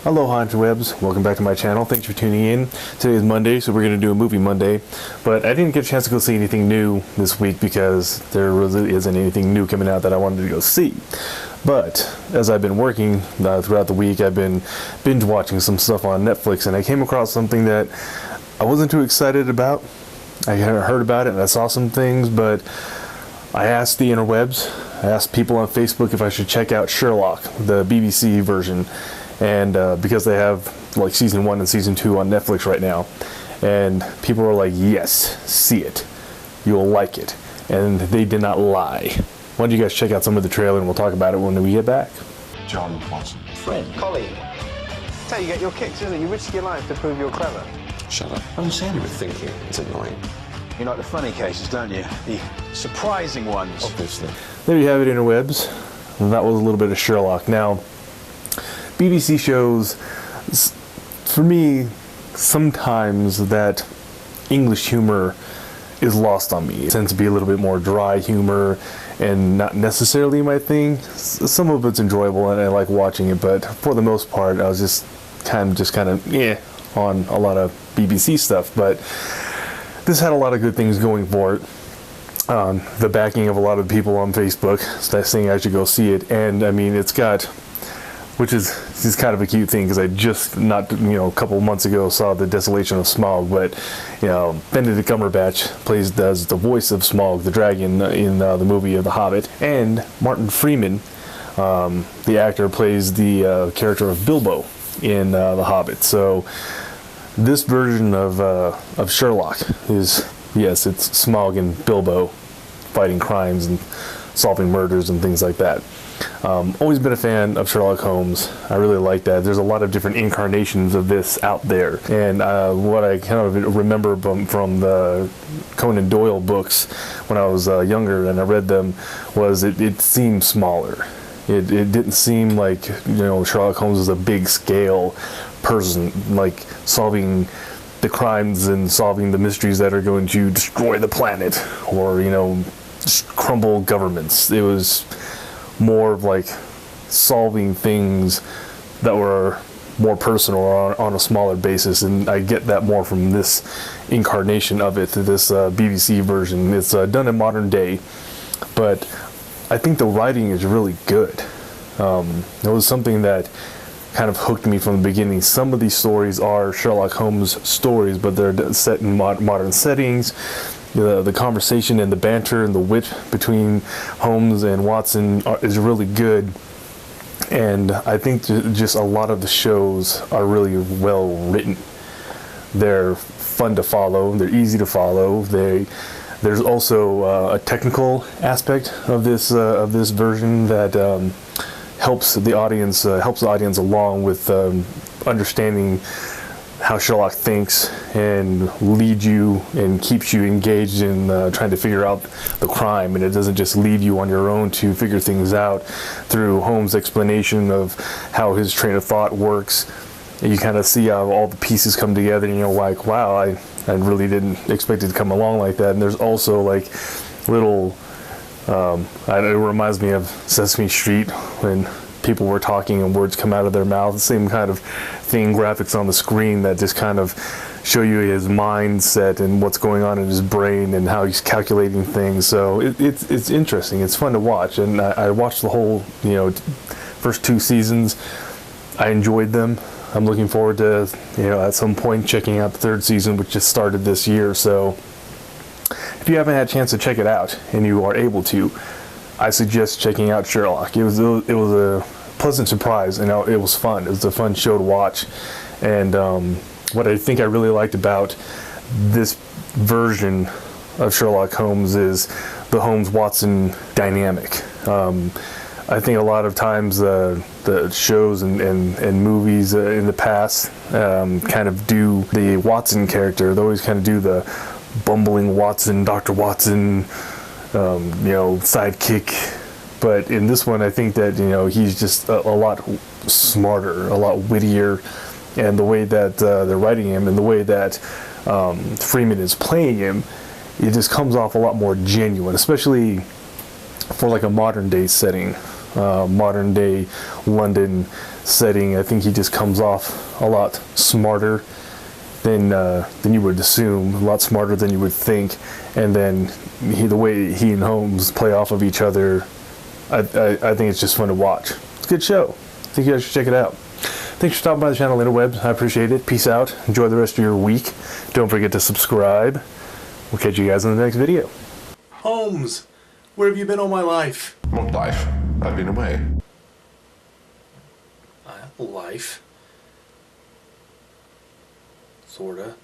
Aloha interwebs, welcome back to my channel. Thanks for tuning in. Today is Monday, so we're going to do a movie Monday. But I didn't get a chance to go see anything new this week because there really isn't anything new coming out that I wanted to go see. But as I've been working throughout the week, I've been binge watching some stuff on Netflix, and I came across something that I wasn't too excited about. I had heard about it and I saw some things, but I asked the interwebs, I asked people on Facebook if I should check out Sherlock, the BBC version. And because they have like season 1 and season 2 on Netflix right now, and people were like, yes, see it, you'll like it, and they did not lie. Why don't you guys check out some of the trailer and we'll talk about it when we get back. John Watson. Friend. Colleague. That's how you get your kicks, isn't it? You risk your life to prove you're clever. Shut up. I'm saying you were thinking. It's annoying. You like the funny cases, don't you? The surprising ones. Obviously. There you have it, interwebs. That was a little bit of Sherlock. Now, BBC shows, for me, sometimes that English humor is lost on me. It tends to be a little bit more dry humor and not necessarily my thing. Some of it's enjoyable and I like watching it, but for the most part, I was just kind of on a lot of BBC stuff. But this had a lot of good things going for it. The backing of a lot of people on Facebook saying I should go see it, and I mean, it's got, which is kind of a cute thing because I just a couple months ago saw The Desolation of Smaug, but Benedict Cumberbatch does the voice of Smaug the dragon in the movie of The Hobbit, and Martin Freeman, the actor, plays the character of Bilbo in The Hobbit. So this version of Sherlock is, yes, it's Smaug and Bilbo fighting crimes and solving murders and things like that. Always been a fan of Sherlock Holmes. I really like that. There's a lot of different incarnations of this out there. And what I kind of remember from the Conan Doyle books when I was younger and I read them was it seemed smaller. It didn't seem like Sherlock Holmes was a big scale person, like solving the crimes and solving the mysteries that are going to destroy the planet or just crumble governments. It was more of like solving things that were more personal or on a smaller basis, and I get that more from this incarnation of it, this BBC version. It's done in modern day, but I think the writing is really good. It was something that kind of hooked me from the beginning. Some of these stories are Sherlock Holmes stories, but they're set in modern settings. The conversation and the banter and the wit between Holmes and Watson is really good, and I think just a lot of the shows are really well written. They're fun to follow, they're easy to follow. There's also a technical aspect of this version that helps the audience along with understanding how Sherlock thinks and leads you and keeps you engaged in trying to figure out the crime, and it doesn't just leave you on your own to figure things out through Holmes' explanation of how his train of thought works. And you kind of see how all the pieces come together, and you're like, wow, I really didn't expect it to come along like that. And there's also like little it reminds me of Sesame Street when people were talking and words come out of their mouth. The same kind of thing, graphics on the screen that just kind of show you his mindset and what's going on in his brain and how he's calculating things. So it's interesting. It's fun to watch, and I watched the whole first 2 seasons. I enjoyed them. I'm looking forward to at some point checking out the 3rd season, which just started this year. So if you haven't had a chance to check it out and you are able to, I suggest checking out Sherlock. It was a pleasant surprise, and it was fun. It was a fun show to watch, and what I think I really liked about this version of Sherlock Holmes is the Holmes-Watson dynamic. I think a lot of times the shows and movies in the past kind of do the Watson character. They always kind of do the bumbling Watson, Dr. Watson, sidekick. But in this one, I think that he's just a lot smarter, a lot wittier, and the way that they're writing him and the way that Freeman is playing him, it just comes off a lot more genuine, especially for like a modern day setting. modern day London setting. I think he just comes off a lot smarter than you would assume, a lot smarter than you would think. And then the way he and Holmes play off of each other, I think it's just fun to watch. It's a good show. I think you guys should check it out. Thanks for stopping by the channel, Interwebs. I appreciate it. Peace out. Enjoy the rest of your week. Don't forget to subscribe. We'll catch you guys in the next video. Holmes, where have you been all my life? What life? I've been away. Life. Sorta.